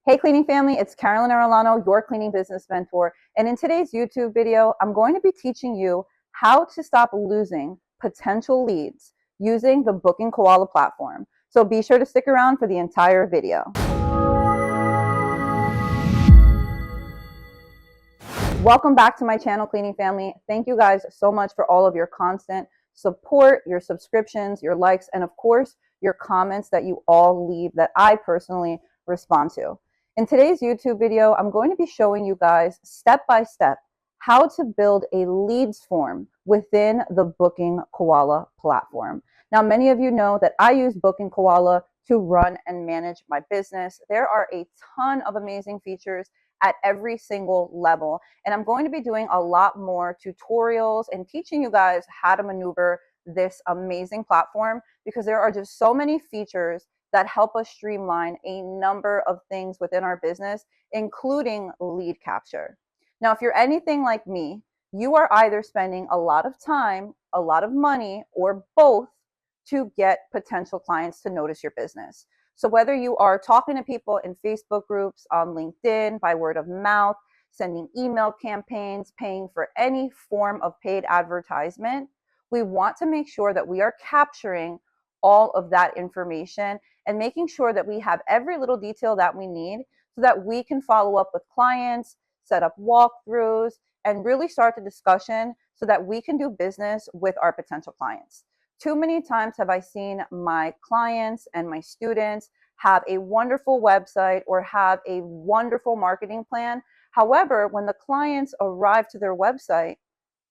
Hey cleaning family, it's Carolyn Arellano, your cleaning business mentor. And in today's YouTube video, I'm going to be teaching you how to stop losing potential leads using the Booking Koala platform. So be sure to stick around for the entire video. Welcome back to my channel, cleaning family. Thank you guys so much for all of your constant support, your subscriptions, your likes, and of course, your comments that you all leave that I personally respond to. In today's YouTube video, I'm going to be showing you guys step by step how to build a leads form within the Booking Koala platform. Now, many of you know that I use Booking Koala to run and manage my business. There are a ton of amazing features at every single level, and I'm going to be doing a lot more tutorials and teaching you guys how to maneuver this amazing platform because there are just so many features that help us streamline a number of things within our business, including lead capture. Now, if you're anything like me, you are either spending a lot of time, a lot of money, or both to get potential clients to notice your business. So whether you are talking to people in Facebook groups, on LinkedIn, by word of mouth, sending email campaigns, paying for any form of paid advertisement, we want to make sure that we are capturing all of that information and making sure that we have every little detail that we need so that we can follow up with clients, set up walkthroughs, and really start the discussion so that we can do business with our potential clients. Too many times have I seen my clients and my students have a wonderful website or have a wonderful marketing plan. However, when the clients arrive to their website,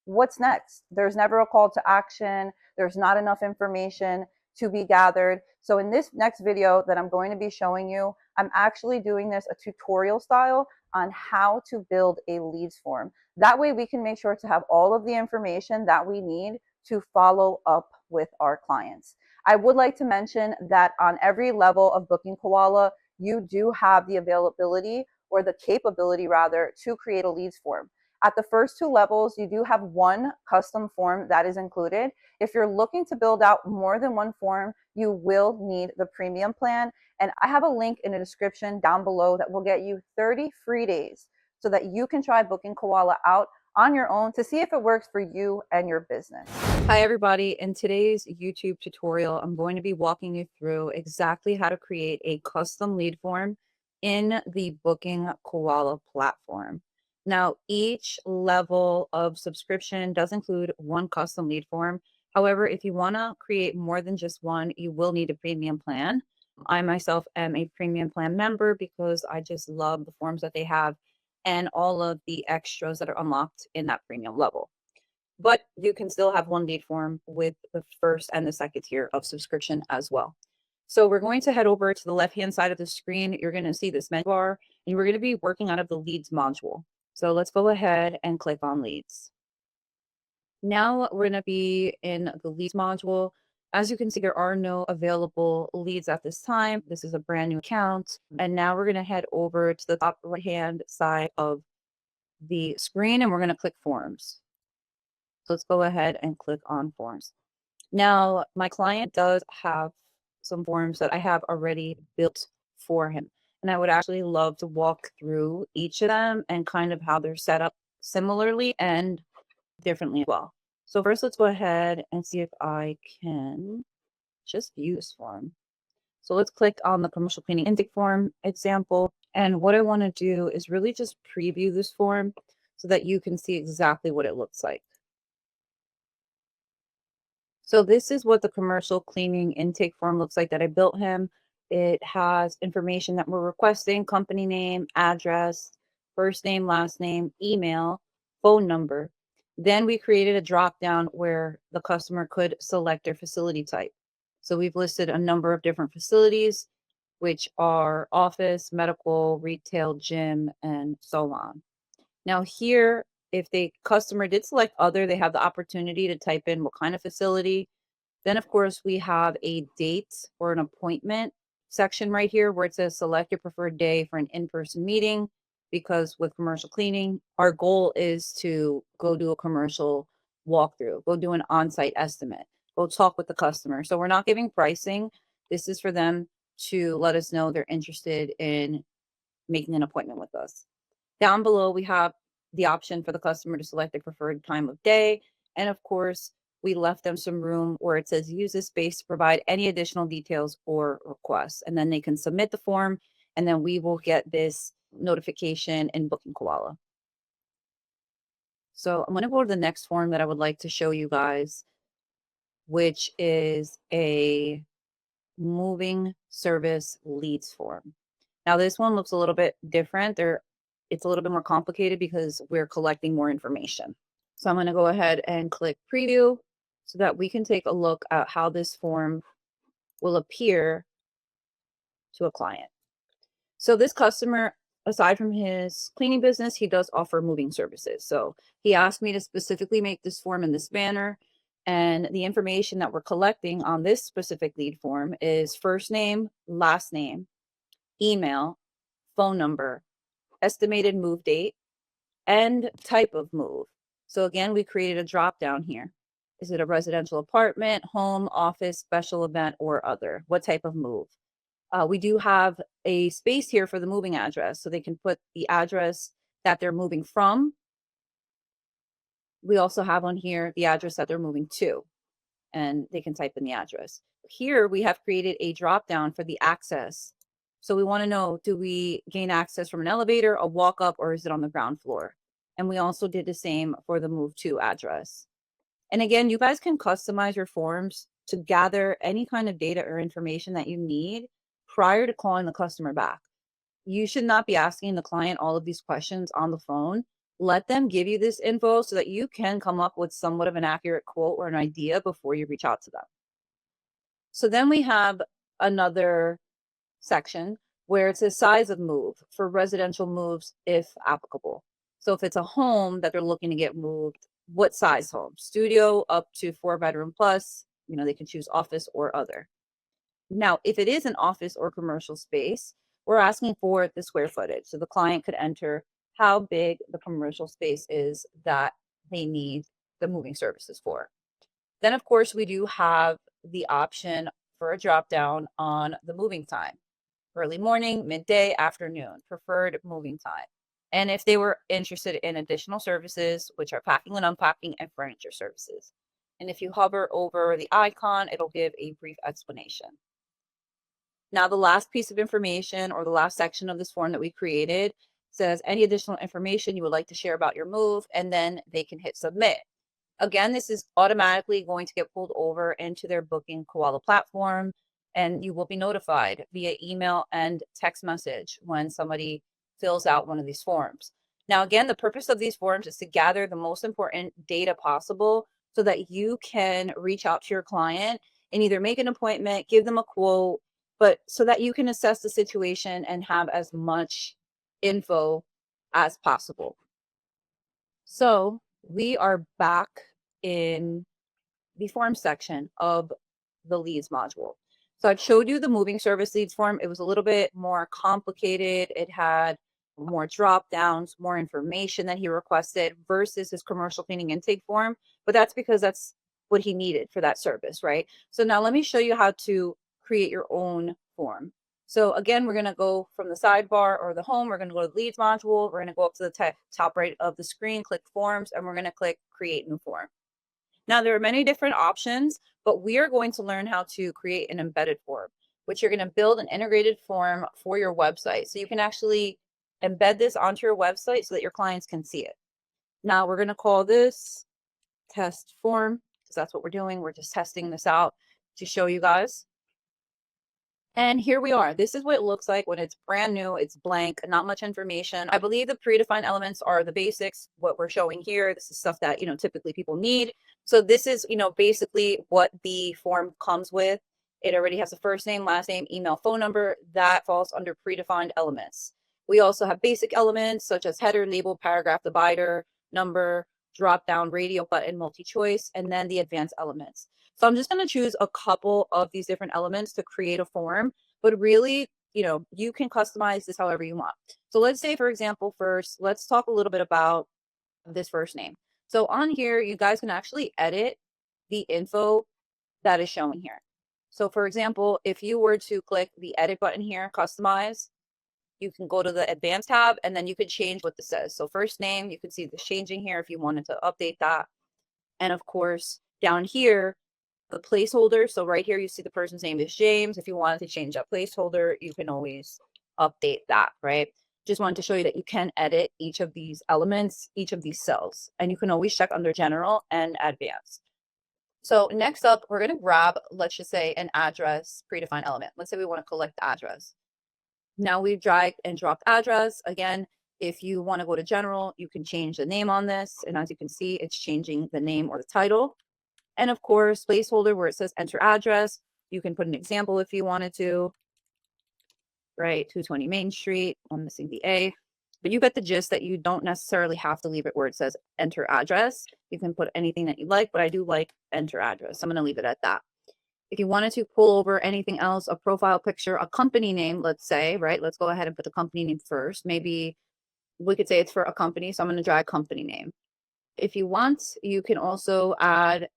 what's next? There's never a call to action. There's not enough information to be gathered. So in this next video that I'm going to be showing you, I'm actually doing this a tutorial style on how to build a leads form. That way we can make sure to have all of the information that we need to follow up with our clients. I would like to mention that on every level of Booking Koala, you do have the availability or the capability rather to create a leads form. At the first two levels, you do have one custom form that is included. If you're looking to build out more than one form, you will need the premium plan. And I have a link in the description down below that will get you 30 free days so that you can try Booking Koala out on your own to see if it works for you and your business. Hi everybody, in today's YouTube tutorial, I'm going to be walking you through exactly how to create a custom lead form in the Booking Koala platform. Now, each level of subscription does include one custom lead form. However, if you want to create more than just one, you will need a premium plan. I myself am a premium plan member because I just love the forms that they have and all of the extras that are unlocked in that premium level. But you can still have one lead form with the first and the second tier of subscription as well. So we're going to head over to the left-hand side of the screen. You're going to see this menu bar, and we're going to be working out of the leads module. So let's go ahead and click on leads. Now we're going to be in the leads module. As you can see, there are no available leads at this time. This is a brand new account. And now we're going to head over to the top right-hand side of the screen, and we're going to click forms. So let's go ahead and click on forms. Now, my client does have some forms that I have already built for him. And I would actually love to walk through each of them and kind of how they're set up similarly and differently as well. So first, let's go ahead and see if I can just view this form. So let's click on the commercial cleaning intake form example. And what I want to do is really just preview this form so that you can see exactly what it looks like. So this is what the commercial cleaning intake form looks like that I built him. It has information that we're requesting: company name, address, first name, last name, email, phone number. Then we created a drop down where the customer could select their facility type. So we've listed a number of different facilities, which are office, medical, retail, gym, and so on. Now here, if the customer did select other, they have the opportunity to type in what kind of facility. Then, of course, we have a date or an appointment section right here where it says select your preferred day for an in-person meeting, because with commercial cleaning, our goal is to go do a commercial walkthrough, go do an on-site estimate, go talk with the customer. So we're not giving pricing. This is for them to let us know they're interested in making an appointment with us. Down below, we have the option for the customer to select their preferred time of day. And of course, we left them some room where it says use this space to provide any additional details or requests. And then they can submit the form, and then we will get this notification in Booking Koala. So I'm going to go to the next form that I would like to show you guys, which is a moving service leads form. Now this one looks a little bit different. It's a little bit more complicated because we're collecting more information. So I'm going to go ahead and click preview so that we can take a look at how this form will appear to a client. So this customer, aside from his cleaning business, he does offer moving services. So he asked me to specifically make this form in this manner. And the information that we're collecting on this specific lead form is first name, last name, email, phone number, estimated move date, and type of move. So again, we created a drop down here. Is it a residential apartment, home, office, special event, or other? What type of move? We do have a space here for the moving address, so they can put the address that they're moving from. We also have on here the address that they're moving to, and they can type in the address. Here we have created a drop down for the access. So we want to know, do we gain access from an elevator, a walk up, or is it on the ground floor? And we also did the same for the move to address. And again, you guys can customize your forms to gather any kind of data or information that you need prior to calling the customer back. You should not be asking the client all of these questions on the phone. Let them give you this info so that you can come up with somewhat of an accurate quote or an idea before you reach out to them. So then we have another section where it says size of move for residential moves if applicable. So if it's a home that they're looking to get moved, what size home? Studio up to 4-bedroom plus, they can choose office or other. Now, if it is an office or commercial space, we're asking for the square footage. So the client could enter how big the commercial space is that they need the moving services for. Then, of course, we do have the option for a drop down on the moving time. Early morning, midday, afternoon, preferred moving time. And if they were interested in additional services, which are packing and unpacking and furniture services. And if you hover over the icon, it'll give a brief explanation. Now, the last piece of information or the last section of this form that we created says any additional information you would like to share about your move, and then they can hit submit. Again, this is automatically going to get pulled over into their Booking Koala platform, and you will be notified via email and text message when somebody fills out one of these forms. Now, again, the purpose of these forms is to gather the most important data possible so that you can reach out to your client and either make an appointment, give them a quote, but so that you can assess the situation and have as much info as possible. So we are back in the form section of the leads module. So I've showed you the moving service leads form. It was a little bit more complicated. It had more drop downs, more information that he requested versus his commercial cleaning intake form. But that's because that's what he needed for that service, right? So now let me show you how to create your own form. So again, we're going to go from the sidebar or the home. We're going to go to the leads module. We're going to go up to the top right of the screen, click forms, and we're going to click create new form. Now, there are many different options, but we are going to learn how to create an embedded form, which you're going to build an integrated form for your website. So you can actually embed this onto your website so that your clients can see it. Now, we're going to call this test form because that's what we're doing. We're just testing this out to show you guys. And here we are. This is what it looks like when it's brand new. It's blank, not much information. I believe the predefined elements are the basics. What we're showing here, this is stuff that, typically people need. So this is, basically what the form comes with. It already has a first name, last name, email, phone number. That falls under predefined elements. We also have basic elements such as header, label, paragraph, divider, number, drop down, radio button, multi-choice, and then the advanced elements. So I'm just going to choose a couple of these different elements to create a form, but really, you can customize this however you want. So let's say, for example, first, let's talk a little bit about this first name. So on here, you guys can actually edit the info that is showing here. So for example, if you were to click the edit button here, customize, you can go to the advanced tab and then you can change what this says. So first name, you can see this changing here if you wanted to update that. And of course, down here, the placeholder. So right here, you see the person's name is James. If you wanted to change that placeholder, you can always update that, right? Just wanted to show you that you can edit each of these elements, each of these cells, and you can always check under general and advanced. So next up, we're going to grab, let's just say, an address predefined element. Let's say we want to collect the address. Now we've dragged and dropped address. Again, if you want to go to general, you can change the name on this. And as you can see, it's changing the name or the title. And of course, placeholder where it says enter address, you can put an example if you wanted to, right? 220 Main Street, I'm missing the A, but you get the gist that you don't necessarily have to leave it where it says enter address. You can put anything that you like, but I do like enter address. I'm going to leave it at that. If you wanted to pull over anything else, a profile picture, a company name, let's say, right? Let's go ahead and put the company name first. Maybe we could say it's for a company. So I'm going to drag company name. If you want, you can also add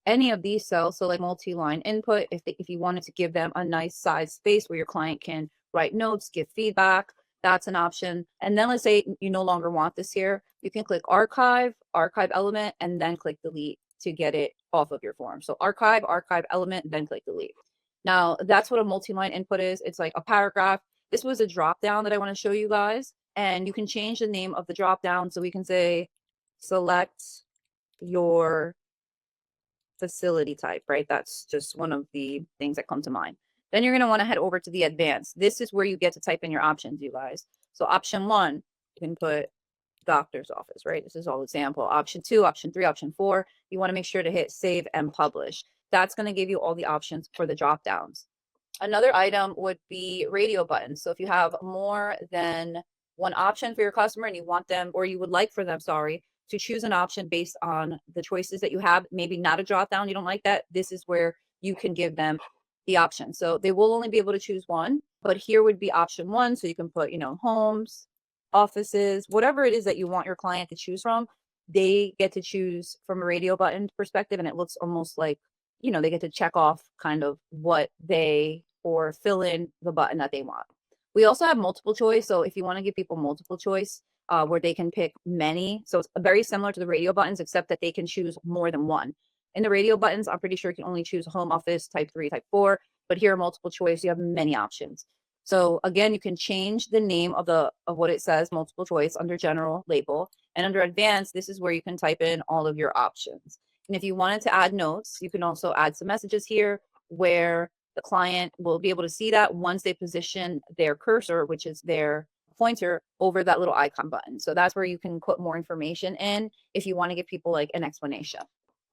any of these cells, so like multi-line input, if you wanted to give them a nice size space where your client can write notes, give feedback, that's an option. And then let's say you no longer want this here, you can click archive element, and then click delete to get it off of your form. So archive element, then click delete. Now that's what a multi-line input is. It's like a paragraph. This was a drop down that I want to show you guys, and you can change the name of the drop down. So we can say select your facility type, right? That's just one of the things that come to mind. Then you're going to want to head over to the advanced. This is where you get to type in your options, you guys. So option 1, you can put doctor's office, right? This is all example. Option 2, option 3, option 4, you want to make sure to hit save and publish. That's going to give you all the options for the drop downs. Another item would be radio buttons. So if you have more than one option for your customer and you want them, or you would like for them, sorry, to choose an option based on the choices that you have, maybe not a drop down, you don't like that, this is where you can give them the option. So they will only be able to choose one, but here would be option 1. So you can put, homes, offices, whatever it is that you want your client to choose from, they get to choose from a radio button perspective. And it looks almost like, they get to check off kind of what they, or fill in the button that they want. We also have multiple choice. So if you want to give people multiple choice, where they can pick many. So it's very similar to the radio buttons, except that they can choose more than one. In the radio buttons, I'm pretty sure you can only choose home, office, type 3, type 4, but here multiple choice, you have many options. So again, you can change the name of what it says, multiple choice, under general label, and under advanced, this is where you can type in all of your options. And if you wanted to add notes, you can also add some messages here where the client will be able to see that once they position their cursor, which is their pointer, over that little icon button. So that's where you can put more information in if you want to give people like an explanation.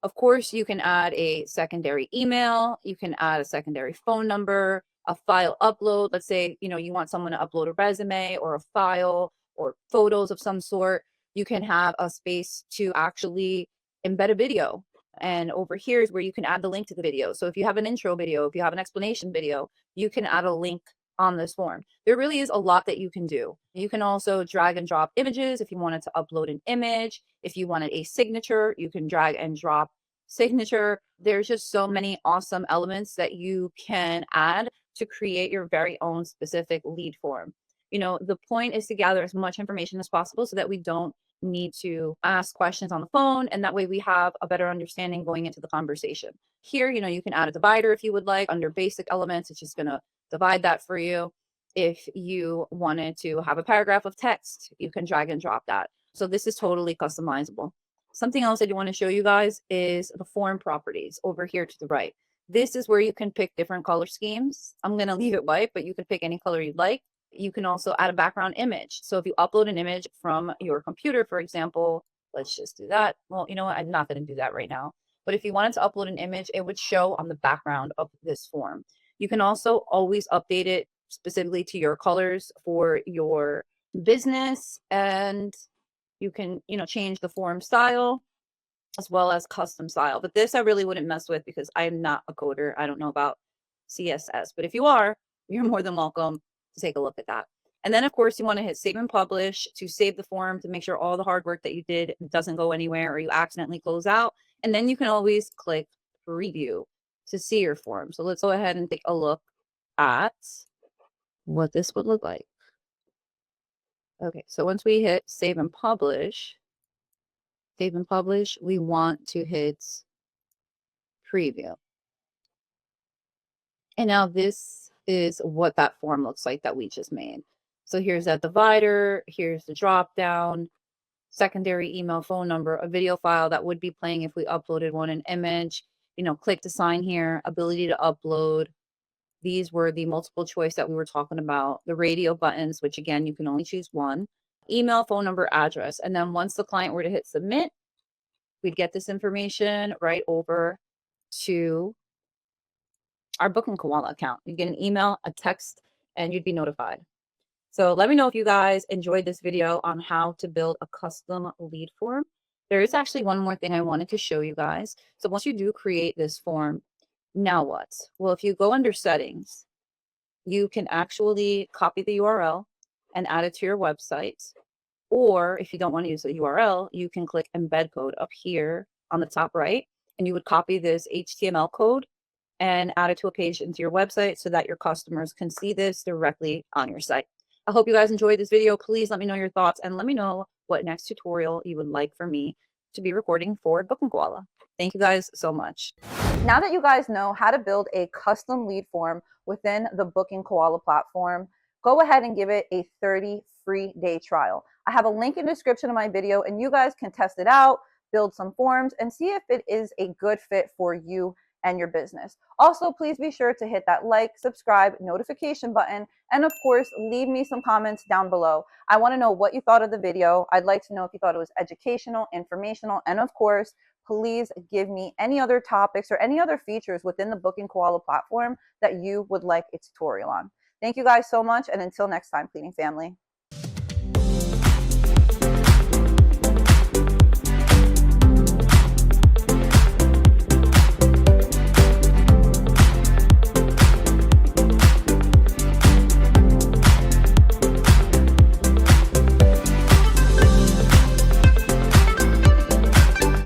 Of course, you can add a secondary email, you can add a secondary phone number, a file upload. Let's say, you want someone to upload a resume or a file or photos of some sort. You can have a space to actually embed a video. And over here is where you can add the link to the video. So if you have an intro video, if you have an explanation video, you can add a link on this form. There really is a lot that you can do. You can also drag and drop images if you wanted to upload an image. If you wanted a signature, you can drag and drop signature. There's just so many awesome elements that you can add to create your very own specific lead form. The point is to gather as much information as possible so that we don't need to ask questions on the phone, and that way we have a better understanding going into the conversation. Here, you can add a divider if you would like. Under basic elements, it's just going to divide that for you. If you wanted to have a paragraph of text, you can drag and drop that. So this is totally customizable. Something else I do want to show you guys is the form properties over here to the right. This is where you can pick different color schemes. I'm going to leave it white, but you can pick any color you'd like. You can also add a background image. So if you upload an image from your computer, for example, let's just do that. Well, you know what? I'm not going to do that right now. But if you wanted to upload an image, it would show on the background of this form. You can also always update it specifically to your colors for your business, and you can, change the form style as well as custom style. But this I really wouldn't mess with because I am not a coder. I don't know about CSS, but if you are, you're more than welcome to take a look at that. And then of course you want to hit save and publish to save the form, to make sure all the hard work that you did doesn't go anywhere or you accidentally close out. And then you can always click preview to see your form. So let's go ahead and take a look at what this would look like. Okay, so once we hit save and publish, we want to hit preview. And now this is what that form looks like that we just made. So here's that divider, here's the drop down, secondary email, phone number, a video file that would be playing if we uploaded one, an image, click to sign here, ability to upload. These were the multiple choice that we were talking about, the radio buttons, which again, you can only choose one, email, phone number, address. And then once the client were to hit submit, we'd get this information right over to our Booking Koala account. You'd get an email, a text, and you'd be notified. So let me know if you guys enjoyed this video on how to build a custom lead form. There is actually one more thing I wanted to show you guys. So once you do create this form, now what? Well, if you go under settings, you can actually copy the URL and add it to your website. Or if you don't want to use the URL, you can click embed code up here on the top right, and you would copy this HTML code and add it to a page into your website so that your customers can see this directly on your site. I hope you guys enjoyed this video. Please let me know your thoughts and let me know what next tutorial you would like for me to be recording for Booking Koala. Thank you guys so much. Now that you guys know how to build a custom lead form within the Booking Koala platform, go ahead and give it a 30 free day trial. I have a link in the description of my video and you guys can test it out, build some forms, and see if it is a good fit for you and your business. Also, please be sure to hit that like, subscribe, notification button, and of course, leave me some comments down below. I want to know what you thought of the video. I'd like to know if you thought it was educational, informational, and of course, please give me any other topics or any other features within the Booking Koala platform that you would like a tutorial on. Thank you guys so much, and until next time, cleaning family.